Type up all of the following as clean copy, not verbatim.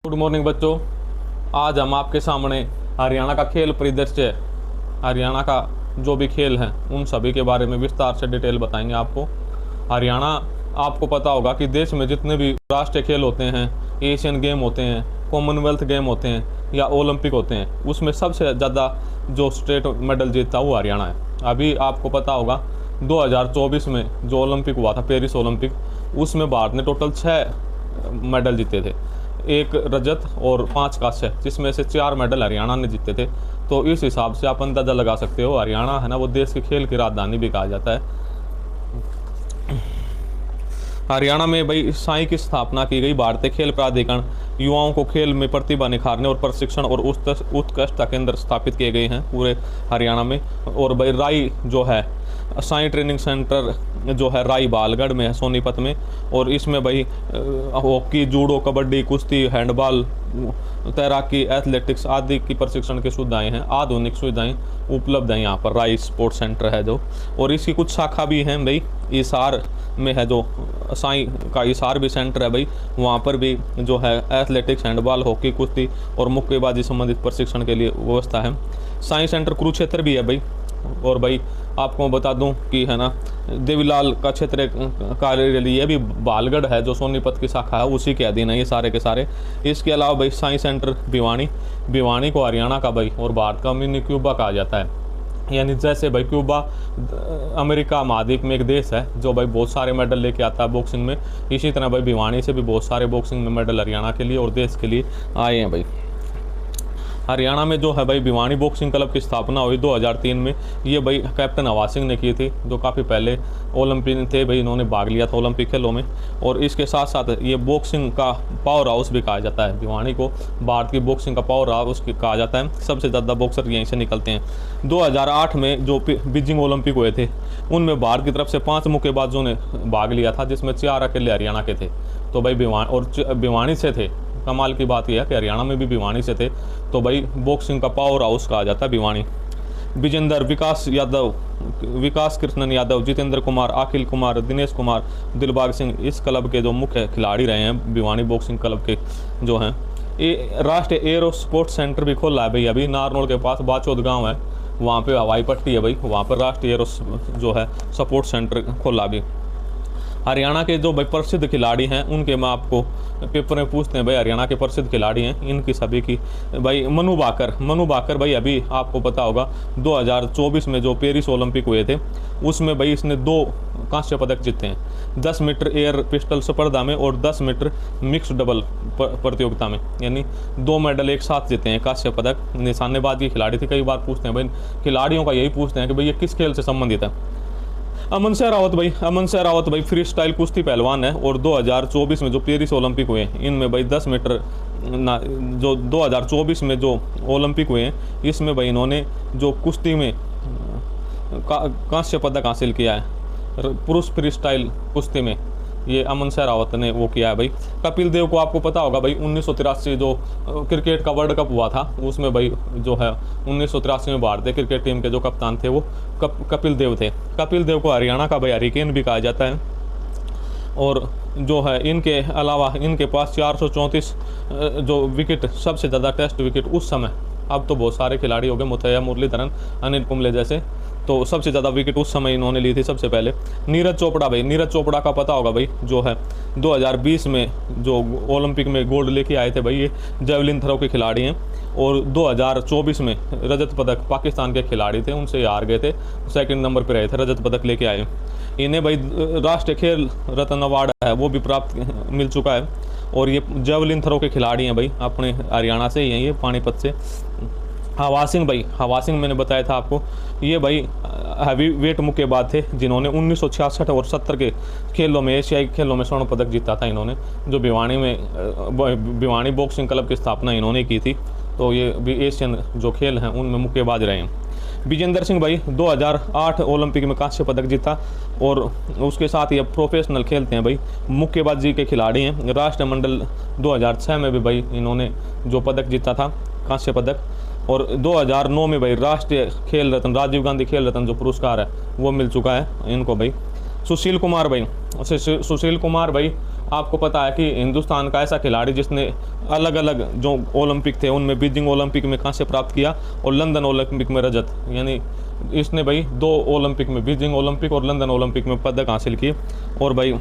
Good morning बच्चों। आज हम आपके सामने हरियाणा का खेल परिदृश्य, हरियाणा का जो भी खेल हैं उन सभी के बारे में विस्तार से डिटेल बताएंगे आपको। हरियाणा, आपको पता होगा कि देश में जितने भी राष्ट्रीय खेल होते हैं, एशियन गेम होते हैं, कॉमनवेल्थ गेम होते हैं या ओलंपिक होते हैं, उसमें सबसे ज़्यादा जो स्टेट मेडल जीतता वो हरियाणा है। अभी आपको पता होगा 2024 में जो ओलंपिक हुआ था, पेरिस ओलंपिक, उसमें भारत ने टोटल 6 मेडल जीते थे, 1 रजत और 5 कांस्य, जिसमें से 4 मेडल हरियाणा ने जीते थे। तो इस हिसाब से आप अंदाज़ा लगा सकते हो, हरियाणा है ना वो देश के खेल की राजधानी भी कहा जाता है। हरियाणा में भाई साई की स्थापना की गई। भारतीय खेल प्राधिकरण युवाओं को खेल में प्रतिभा निखारने और प्रशिक्षण और उत्कृष्टता केंद्र स्थापित किए गए हैं पूरे हरियाणा में। और भाई राई जो है साई ट्रेनिंग सेंटर जो है राई बालगढ़ में है, सोनीपत में। और इसमें भाई हॉकी, जूडो, कबड्डी, कुश्ती, हैंडबॉल, तैराकी, एथलेटिक्स आदि की प्रशिक्षण की सुविधाएं हैं, आधुनिक सुविधाएं उपलब्ध हैं यहाँ पर। राई स्पोर्ट्स सेंटर है जो, और इसकी कुछ शाखा भी हैं भाई। हिसार में है जो साई का हिसार भी सेंटर है भाई, वहाँ पर भी जो है एथलेटिक्स, हैंडबॉल, हॉकी, कुश्ती और मुक्केबाजी संबंधित प्रशिक्षण के लिए व्यवस्था है। साई सेंटर कुरुक्षेत्र भी है भाई। और भाई आपको बता दूं कि है ना देवीलाल का क्षेत्र कार्यालय ये भी बालगढ़ है, जो सोनीपत की शाखा है, उसी के अधीन है ये सारे के सारे। इसके अलावा भाई साई सेंटर भिवानी को हरियाणा का भाई और भारत का मिनी क्यूबा कहा जाता है। यानी जैसे भाई क्यूबा अमेरिका महाद्वीप में एक देश है जो भाई बहुत सारे मेडल लेके आता है बॉक्सिंग में, इसी तरह भाई भिवानी से भी बहुत सारे बॉक्सिंग में मेडल हरियाणा के लिए और देश के लिए आए हैं भाई। हरियाणा में जो है भाई भिवानी बॉक्सिंग क्लब की स्थापना हुई 2003 में। ये भाई कैप्टन हवा सिंह ने की थी, जो काफ़ी पहले ओलंपिक थे भाई, इन्होंने भाग लिया था ओलंपिक खेलों में। और इसके साथ साथ ये बॉक्सिंग का पावर हाउस भी कहा जाता है। भिवानी को भारत की बॉक्सिंग का पावर हाउस कहा जाता है, सबसे ज़्यादा बॉक्सर यहीं से निकलते हैं। 2008 में जो बीजिंग ओलंपिक हुए थे उनमें भारत की तरफ से 5 मुक्केबाजों ने भाग लिया था, जिसमें 4 अकेले हरियाणा के थे। तो भाई भिवानी से थे। कमाल की बात यह है कि हरियाणा में भी भिवानी से थे, तो भाई बॉक्सिंग का पावर हाउस कहा जाता है भिवानी। विजेंदर, विकास कृष्णन यादव, जितेंद्र कुमार, अखिल कुमार, दिनेश कुमार, दिलबाग सिंह इस क्लब के जो मुख्य खिलाड़ी रहे हैं भिवानी बॉक्सिंग क्लब के जो हैं। राष्ट्रीय एरो स्पोर्ट्स सेंटर भी खोला है भाई अभी नारनौल के पास, बाचौद गाँव है, वहाँ पे हवाई पट्टी है भाई, वहाँ पर राष्ट्रीय एरो जो है सपोर्ट सेंटर खोला भी। हरियाणा के जो भाई प्रसिद्ध खिलाड़ी हैं उनके मैं आपको पेपर में पूछते हैं भाई, हरियाणा के प्रसिद्ध खिलाड़ी हैं इनकी सभी की। भाई मनु भाकर भाई अभी आपको पता होगा 2024 में जो पेरिस ओलंपिक हुए थे उसमें भाई इसने 2 कांस्य पदक जीते हैं, 10 मीटर एयर पिस्टल स्पर्धा में और 10 मीटर मिक्स डबल प्रतियोगिता में, यानी 2 मेडल एक साथ जीते हैं, कांस्य पदक। निशानेबाजी की खिलाड़ी थी। कई बार पूछते हैं भाई खिलाड़ियों का, यही पूछते हैं कि भाई ये किस खेल से संबंधित है। अमन शाह रावत भाई फ्री स्टाइल कुश्ती पहलवान है। और 2024 में जो पेरिस ओलंपिक हुए इनमें भाई 10 मीटर जो 2024 में जो ओलंपिक हुए हैं इसमें भाई इन्होंने जो कुश्ती में कांस्य पदक हासिल किया है, पुरुष फ्री स्टाइल कुश्ती में, ये अमन शाह रावत ने वो किया है भाई। कपिल देव को आपको पता होगा भाई 1983 जो क्रिकेट का वर्ल्ड कप हुआ था उसमें भाई जो है 1983 में भारतीय क्रिकेट टीम के जो कप्तान थे वो कपिल देव थे। कपिल देव को हरियाणा का भाई हरिकेन भी कहा जाता है। और जो है इनके अलावा इनके पास 434 जो विकेट, सबसे ज़्यादा टेस्ट विकेट उस समय, अब तो बहुत सारे खिलाड़ी हो गए, मुथैया मुरलीधरन, अनिल कुंबले जैसे, तो सबसे ज़्यादा विकेट उस समय इन्होंने ली थी सबसे पहले। नीरज चोपड़ा का पता होगा भाई, जो है 2020 में जो ओलंपिक में गोल्ड लेके आए थे भाई, ये जेवलिन थ्रो के खिलाड़ी हैं। और 2024 में रजत पदक पाकिस्तान के खिलाड़ी थे, उनसे हार गए थे, 2nd नंबर पर रहे थे, रजत पदक लेके आए। इन्हें भाई राष्ट्रीय खेल रत्न अवार्ड है वो भी प्राप्त मिल चुका है। और ये जेवलिन थ्रो के खिलाड़ी हैं भाई, अपने हरियाणा से ही हैं ये, पानीपत से। हवा सिंह मैंने बताया था आपको, ये भाई हैवी वेट मुक्केबाज थे जिन्होंने 1966 और 70 के खेलों में, एशियाई खेलों में स्वर्ण पदक जीता था इन्होंने, जो भिवानी बॉक्सिंग क्लब की स्थापना इन्होंने की थी। तो ये भी एशियन जो खेल हैं उनमें मुक्केबाज रहे हैं। विजेंदर सिंह भाई 2008 ओलंपिक में कांस्य पदक जीता। और उसके साथ ही अब प्रोफेशनल खेलते हैं भाई, मुक्केबाजी के खिलाड़ी हैं। राष्ट्रमंडल 2006 में भी भाई इन्होंने जो पदक जीता था, कांस्य पदक। और 2009 में भाई राष्ट्रीय खेल रत्न, राजीव गांधी खेल रत्न जो पुरस्कार है वो मिल चुका है इनको भाई। सुशील कुमार भाई आपको पता है कि हिंदुस्तान का ऐसा खिलाड़ी जिसने अलग अलग जो ओलंपिक थे उनमें बीजिंग ओलंपिक में कांस्य प्राप्त किया और लंदन ओलंपिक में रजत, यानी इसने भाई 2 ओलंपिक में, बीजिंग ओलंपिक और लंदन ओलंपिक में पदक हासिल किए। और भाई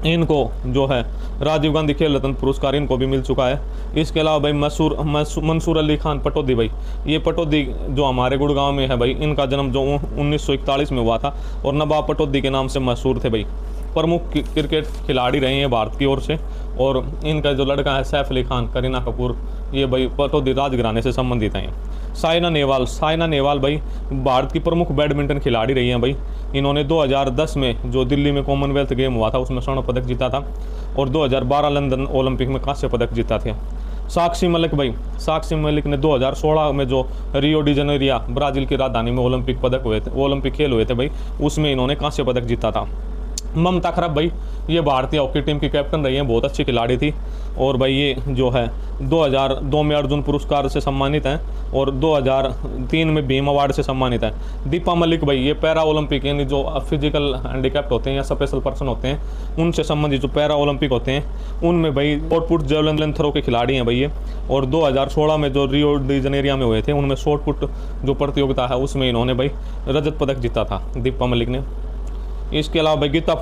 इनको जो है राजीव गांधी खेल रत्न पुरस्कार इनको भी मिल चुका है। इसके अलावा भाई मंसूर अली खान पटौदी, भाई ये पटौदी जो हमारे गुड़गांव में है भाई, इनका जन्म जो 1941 में हुआ था और नवाब पटौदी के नाम से मशहूर थे भाई। प्रमुख क्रिकेट खिलाड़ी रहे हैं भारत की ओर से। और इनका जो लड़का है सैफ अली खान, करीना कपूर, ये भाई पटौदी राजघराने से संबंधित हैं। साइना नेहवाल भाई भारत की प्रमुख बैडमिंटन खिलाड़ी रही हैं भाई। इन्होंने 2010 में जो दिल्ली में कॉमनवेल्थ गेम हुआ था उसमें स्वर्ण पदक जीता था और 2012 लंदन ओलंपिक में कांस्य पदक जीता थे। साक्षी मलिक ने 2016 में जो रियो डी जनेरिया ब्राज़ील की राजधानी में ओलंपिक खेल हुए थे भाई, उसमें इन्होंने कांस्य पदक जीता था। ममता खरब भाई ये भारतीय हॉकी टीम की कैप्टन रही हैं, बहुत अच्छी खिलाड़ी थी। और भाई ये जो है 2002 में अर्जुन पुरस्कार से सम्मानित हैं और 2003 में भीम अवार्ड से सम्मानित हैं। दीपा मलिक भाई ये पैरा ओलंपिक, यानी जो फिजिकल हैंडीकैप्ट होते हैं या स्पेशल पर्सन होते हैं उनसे संबंधित जो पैरा ओलंपिक होते हैं उनमें भाई शॉर्ट पुट जेवलिन थ्रो के खिलाड़ी हैं भाई ये। और 2016 में जो रियो डी जनेरिया में हुए थे उनमें शॉर्ट पुट जो प्रतियोगिता है उसमें इन्होंने भाई रजत पदक जीता था दीपा मलिक ने। इसके अलावा भाई गीता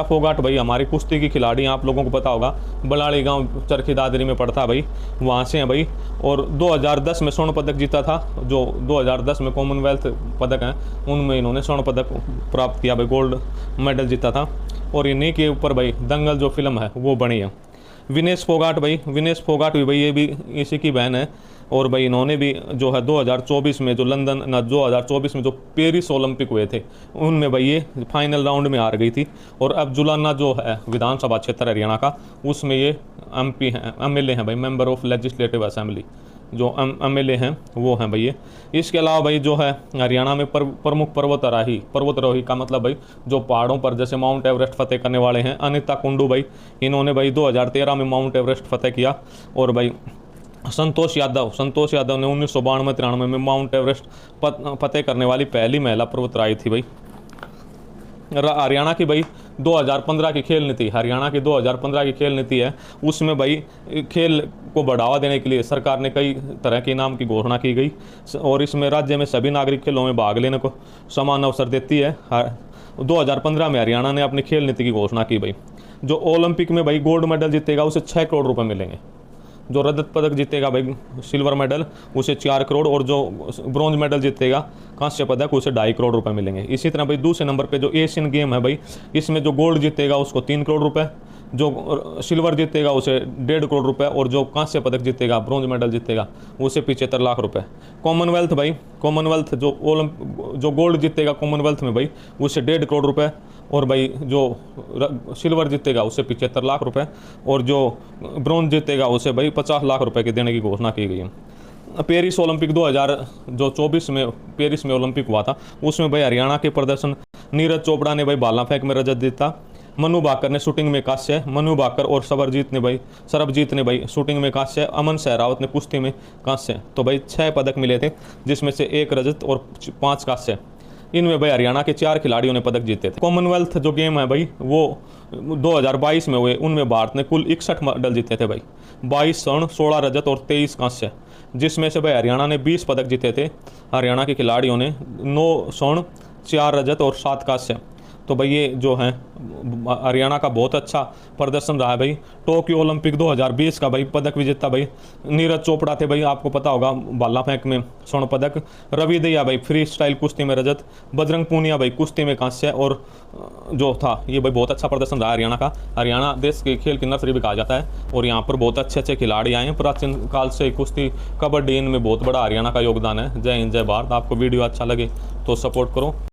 फोगाट भाई हमारी कुश्ती की खिलाड़ी, आप लोगों को पता होगा, बलाड़ी गांव चरखी दादरी में पड़ता है भाई, वहाँ से हैं भाई। और 2010 में स्वर्ण पदक जीता था, जो 2010 में कॉमनवेल्थ पदक हैं उनमें इन्होंने स्वर्ण पदक प्राप्त किया भाई, गोल्ड मेडल जीता था। और इन्हीं के ऊपर भाई दंगल जो फिल्म है वो बनी है। विनेश फोगाट भी भाई ये भी इसी की बहन है। और भाई इन्होंने भी जो है 2024 में जो 2024 में जो पेरिस ओलंपिक हुए थे उनमें भाई ये फाइनल राउंड में हार गई थी। और अब जुलाना जो है विधानसभा क्षेत्र हरियाणा का, उसमें ये MP हैं, MLA हैं भाई, मेंबर ऑफ लेजिस्लेटिव असेंबली, जो MLA हैं वो हैं भाई ये। इसके अलावा भाई जो है हरियाणा में प्रमुख पर्वतारोही का मतलब भाई जो पहाड़ों पर जैसे माउंट एवरेस्ट फतेह करने वाले हैं, अनिता कुंडू भाई, इन्होंने भाई 2013 में माउंट एवरेस्ट फतेह किया। और भाई संतोष यादव ने 1992-93 में माउंट एवरेस्ट फतेह करने वाली पहली महिला पर्वतारोही थी भाई। हरियाणा की भाई 2015 की खेल नीति, हरियाणा की 2015 की खेल नीति है, उसमें भाई खेल को बढ़ावा देने के लिए सरकार ने कई तरह के इनाम की घोषणा की गई और इसमें राज्य में सभी नागरिक खेलों में भाग लेने को समान अवसर देती है। 2015 में हरियाणा ने अपनी खेल नीति की घोषणा की भाई। जो ओलंपिक में भाई गोल्ड मेडल जीतेगा उसे 6 करोड़ रुपये मिलेंगे, जो रजत पदक जीतेगा भाई सिल्वर मेडल उसे 4 करोड़, और जो ब्रॉन्ज मेडल जीतेगा कांस्य पदक उसे 2.5 करोड़ रुपए मिलेंगे। इसी तरह भाई दूसरे नंबर पे जो एशियन गेम है भाई, इसमें जो गोल्ड जीतेगा उसको 3 करोड़ रुपए, जो सिल्वर जीतेगा उसे 1.5 करोड़ रुपए, और जो कांस्य पदक जीतेगा ब्रॉन्ज मेडल जीतेगा उसे 75 लाख रुपए। कॉमनवेल्थ जो गोल्ड जीतेगा कॉमनवेल्थ में भाई उसे 1.5 करोड़ रुपए, और भाई जो सिल्वर जीतेगा उसे 75 लाख रुपए, और जो ब्रॉन्ज जीतेगा उसे भाई 50 लाख रुपए के देने की घोषणा की गई है। पेरिस ओलंपिक 2024 में पेरिस में ओलंपिक हुआ था, उसमें भाई हरियाणा के प्रदर्शन, नीरज चोपड़ा ने भाई भाला फेंक में रजत जीता, मनु भाकर ने शूटिंग में कांस्य, मनु भाकर और सरबजीत ने भाई शूटिंग में कांस्य, अमन सहरावत ने कुश्ती में कांस्य। तो भाई 6 पदक मिले थे, जिसमें से 1 रजत और 5 कांस्य। इनमें भाई हरियाणा के 4 खिलाड़ियों ने पदक जीते थे। कॉमनवेल्थ जो गेम है भाई वो 2022 में हुए, उनमें भारत ने कुल 61 मेडल जीते थे भाई, 22 स्वर्ण, 16 रजत और 23 कांस्य, जिसमें से भाई हरियाणा ने 20 पदक जीते थे। हरियाणा के खिलाड़ियों ने 9 स्वर्ण, 4 रजत और 7 कांस्य। तो भाई ये जो है हरियाणा का बहुत अच्छा प्रदर्शन रहा है भाई। टोक्यो ओलंपिक 2020 का भाई पदक विजेता भाई नीरज चोपड़ा थे भाई, आपको पता होगा, भाला फेंक में स्वर्ण पदक, रवि दहिया भाई फ्री स्टाइल कुश्ती में रजत, बजरंग पूनिया भाई कुश्ती में कांस्य, और जो था ये भाई बहुत अच्छा प्रदर्शन रहा हरियाणा का। हरियाणा देश के खेल की नर्सरी भी कहा जाता है और यहाँ पर बहुत अच्छे खिलाड़ी आए हैं। प्राचीन काल से कुश्ती, कबड्डी, इनमें बहुत बड़ा हरियाणा का योगदान है। जय हिंद, जय भारत। आपको वीडियो अच्छा लगे तो सपोर्ट करो।